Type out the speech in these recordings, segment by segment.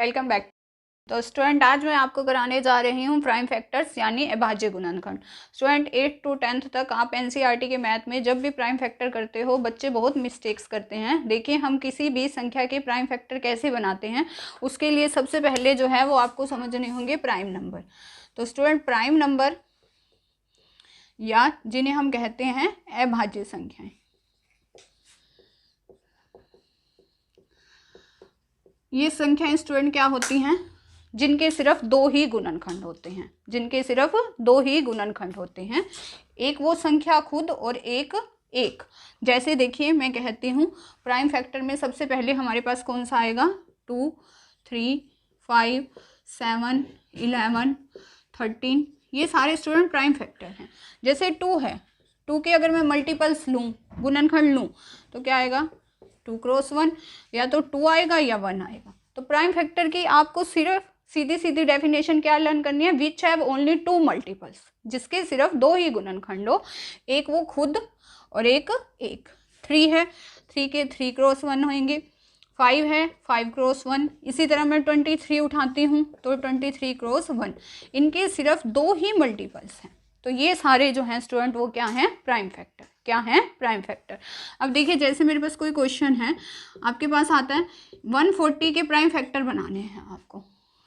Welcome back. तो student आज मैं आपको कराने जा रही हूँ प्राइम फैक्टर्स यानी अभाज्य गुणनखंड। स्टूडेंट 8 to 10th तक आप एनसीईआरटी के मैथ में जब भी प्राइम फैक्टर करते हो बच्चे बहुत मिस्टेक्स करते हैं। देखिए हम किसी भी संख्या के प्राइम फैक्टर कैसे बनाते हैं उसके लिए सबसे पहले जो है वो आपको समझने होंगे प्राइम नंबर। तो स्टूडेंट प्राइम नंबर या जिन्हें हम कहते हैं अभाज्य संख्याएं, ये संख्याएं स्टूडेंट क्या होती हैं जिनके सिर्फ दो ही गुणनखंड होते हैं, जिनके सिर्फ दो ही गुणनखंड होते हैं, एक वो संख्या खुद और एक एक। जैसे देखिए मैं कहती हूँ प्राइम फैक्टर में सबसे पहले हमारे पास कौन सा आएगा 2, 3, 5, 7, 11, 13, ये सारे स्टूडेंट प्राइम फैक्टर हैं। जैसे 2 है, 2 के अगर मैं मल्टीपल्स लूँ, गुणनखंड लूँ तो क्या आएगा 2 क्रॉस 1, या तो 2 आएगा या 1 आएगा। तो प्राइम फैक्टर की आपको सिर्फ सीधी सीधी डेफिनेशन क्या लर्न करनी है, विच हैव ओनली 2 मल्टीपल्स, जिसके सिर्फ दो ही गुणनखंड हो, एक वो खुद और एक एक। 3 है, 3 के 3 क्रॉस 1 होंगे, 5 है 5 क्रॉस 1, इसी तरह मैं 23 उठाती हूँ तो 23 क्रॉस 1, इनके सिर्फ दो ही मल्टीपल्स हैं। तो ये सारे जो हैं स्टूडेंट वो क्या हैं प्राइम फैक्टर, क्या है प्राइम फैक्टर। अब देखिए जैसे मेरे पास कोई क्वेश्चन है, आपके पास आता है 140 के प्राइम फैक्टर बनाने हैं आपको,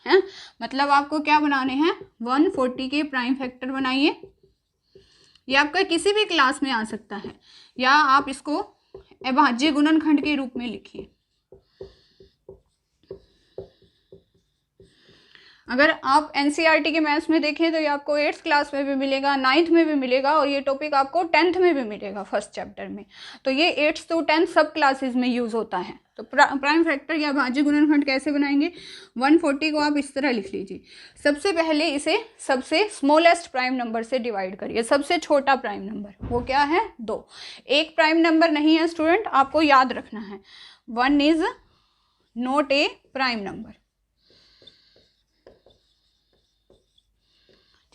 हैं मतलब आपको क्या बनाने हैं 140 के प्राइम फैक्टर बनाइए। ये आपका किसी भी क्लास में आ सकता है या आप इसको अभाज्य गुणनखंड के रूप में लिखिए। अगर आप एनसीईआरटी के मैथ्स में देखें तो ये आपको 8th क्लास में भी मिलेगा, 9th में भी मिलेगा और ये टॉपिक आपको 10th में भी मिलेगा फर्स्ट चैप्टर में। तो ये 8th to 10th सब क्लासेस में यूज़ होता है। तो प्राइम फैक्टर या अभाज्य गुणनखंड कैसे बनाएंगे, 140 को आप इस तरह लिख लीजिए। सबसे पहले इसे सबसे स्मॉलेस्ट प्राइम नंबर से डिवाइड करिए। सबसे छोटा प्राइम नंबर वो क्या है 2। एक प्राइम नंबर नहीं है स्टूडेंट, आपको याद रखना है 1 is not a prime number,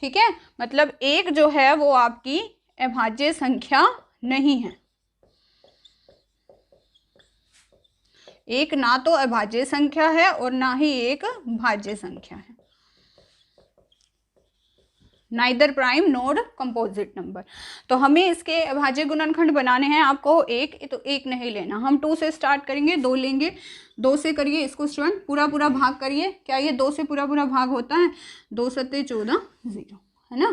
ठीक है। मतलब एक जो है वो आपकी अभाज्य संख्या नहीं है, एक ना तो अभाज्य संख्या है और ना ही एक भाज्य संख्या है, नाइदर प्राइम नोर कंपोजिट नंबर। तो हमें इसके अभाज्य गुणनखंड बनाने हैं, आपको एक तो एक नहीं लेना, हम 2 से स्टार्ट करेंगे, 2 लेंगे, 2 से करिए इसको स्टूडेंट पूरा पूरा भाग करिए। क्या ये 2 से पूरा पूरा भाग होता है, 2 सत्ते 14, 0 है ना,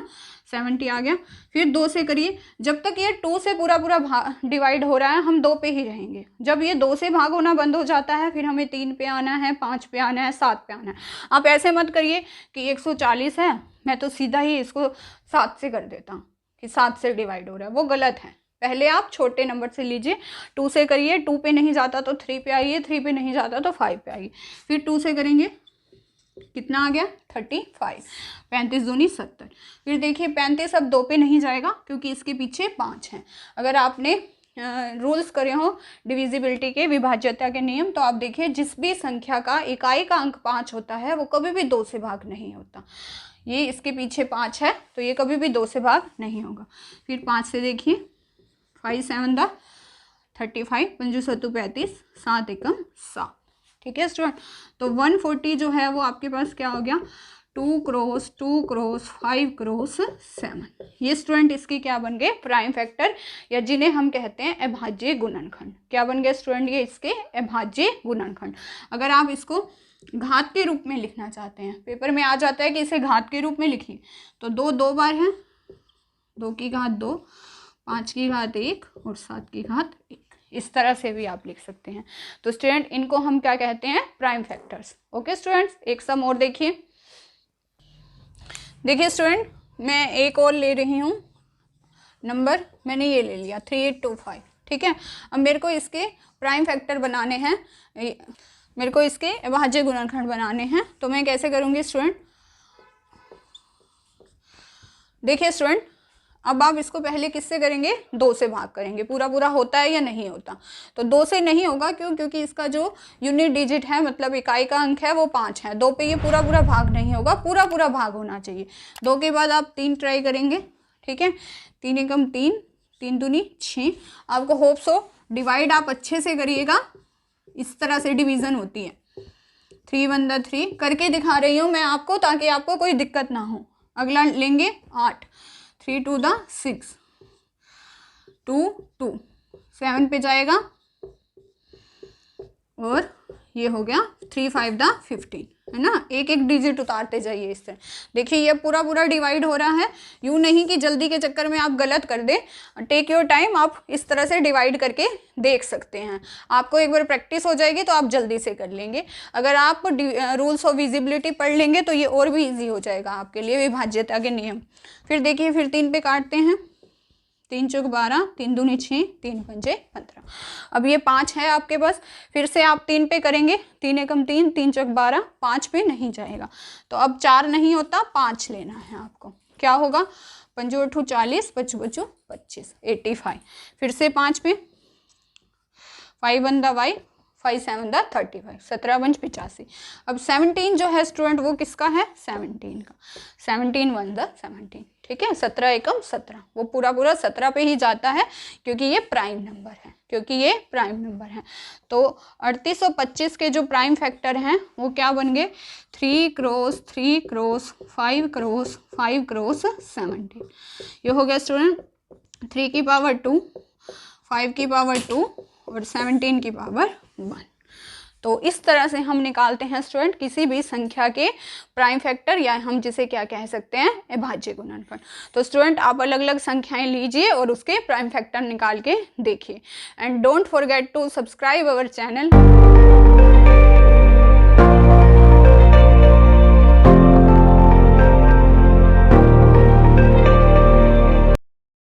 70 आ गया। फिर 2 से करिए, जब तक ये 2 से पूरा पूरा भाग डिवाइड हो रहा है हम 2 पे ही रहेंगे। जब ये 2 से भाग होना बंद हो जाता है फिर हमें 3 पे आना है, 5 पे आना है, 7 पे आना है। आप ऐसे मत करिए कि 140 है मैं तो सीधा ही इसको 7 से कर देता हूँ कि 7 से डिवाइड हो रहा है, वो गलत है। पहले आप छोटे नंबर से लीजिए, 2 से करिए, 2 पे नहीं जाता तो 3 पे आइए, 3 पे नहीं जाता तो 5 पे आइए, फिर 2 से करेंगे, कितना आ गया 35, 35 दूनी 70। फिर देखिए 35 अब 2 पे नहीं जाएगा क्योंकि इसके पीछे 5 हैं। अगर आपने रूल्स करे हो डिविजिबिलिटी के, विभाज्यता के नियम, तो आप देखिए जिस भी संख्या का इकाई का अंक 5 होता है वो कभी भी 2 से भाग नहीं होता। ये इसके पीछे 5 है तो ये कभी भी 2 से भाग नहीं होगा। फिर 5 से देखिए 5 7 35, 5 7 35, 7 एकम 7, ठीक है स्टूडेंट। तो 140 जो है वो आपके पास क्या हो गया 2 क्रॉस 2 क्रॉस 5 क्रॉस 7। ये स्टूडेंट इसके क्या बन गए प्राइम फैक्टर या जिन्हें हम कहते हैं अभाज्य गुणनखंड। क्या बन गए स्टूडेंट ये इसके अभाज्य गुणनखंड। अगर आप इसको घात के रूप में लिखना चाहते हैं, पेपर में आ जाता है कि इसे घात के रूप में लिखिए, तो 2 बार है, 2 की घात 2, 5 की घात 1 और 7 की घात 1, इस तरह से भी आप लिख सकते हैं। तो स्टूडेंट इनको हम क्या कहते हैं प्राइम फैक्टर्स। ओके स्टूडेंट्स, एक सम और देखिए। देखिए स्टूडेंट मैं एक और ले रही हूँ नंबर, मैंने ये ले लिया 3825, ठीक है। अब मेरे को इसके प्राइम फैक्टर बनाने हैं, मेरे को इसके अभाज्य गुणनखंड बनाने हैं, तो मैं कैसे करूँगी स्टूडेंट। देखिए स्टूडेंट अब आप इसको पहले किससे करेंगे 2 से भाग करेंगे, पूरा पूरा होता है या नहीं होता, तो 2 से नहीं होगा, क्यों, क्योंकि इसका जो यूनिट डिजिट है मतलब इकाई का अंक है वो 5 है, 2 पे ये पूरा पूरा भाग नहीं होगा, पूरा पूरा भाग होना चाहिए। 2 के बाद आप 3 ट्राई करेंगे, ठीक है, 3 एकम 3, 3 दूनी 6। आपको होप्स हो डिवाइड आप अच्छे से करिएगा, इस तरह से डिवीज़न होती है, 3 1 द 3 करके दिखा रही हूँ मैं आपको ताकि आपको कोई दिक्कत ना हो। अगला लेंगे 8, 3 2 द 6, 2 2, 7 पे जाएगा और ये हो गया 3 5 द 15, है ना। एक एक डिजिट उतारते जाइए इस तरह। देखिए ये पूरा पूरा डिवाइड हो रहा है, यूँ नहीं कि जल्दी के चक्कर में आप गलत कर दें। टेक योर टाइम, आप इस तरह से डिवाइड करके देख सकते हैं। आपको एक बार प्रैक्टिस हो जाएगी तो आप जल्दी से कर लेंगे। अगर आप रूल्स ऑफ विजिबिलिटी पढ़ लेंगे तो ये और भी ईजी हो जाएगा आपके लिए, विभाज्यता के नियम। फिर देखिए फिर 3 पे काटते हैं, 3 चौक 12, 3 दूनी 6, 3 पंजे 15। अब ये 5 है आपके पास, फिर से आप 3 पे करेंगे, 3 एकम 3, 3 चौक 12, 5 पे नहीं जाएगा तो अब 4 नहीं होता, 5 लेना है आपको। क्या होगा, 5 8 40, 5 बचो 25, 85। फिर से 5 पे, 5 1 द y, 5 7 द 35, 17 पंच 85। अब 17 जो है स्टूडेंट वो किसका है, 17 का, 17 1 द 17, ठीक है। 17 एकम 17, वो पूरा पूरा 17 पे ही जाता है क्योंकि ये प्राइम नंबर है, क्योंकि ये प्राइम नंबर है। तो 38 और 25 के जो प्राइम फैक्टर हैं वो क्या बन गए, 3 क्रॉस 3 क्रॉस 5 क्रॉस 5 क्रॉस 17। ये हो गया स्टूडेंट 3 की पावर 2, 5 की पावर 2 और 17 की पावर 1। तो इस तरह से हम निकालते हैं स्टूडेंट किसी भी संख्या के प्राइम फैक्टर, या हम जिसे क्या कह सकते हैं, अभाज्य गुणनफल। तो स्टूडेंट आप अलग अलग संख्याएं लीजिए और उसके प्राइम फैक्टर निकाल के देखिए। And don't forget to subscribe our channel.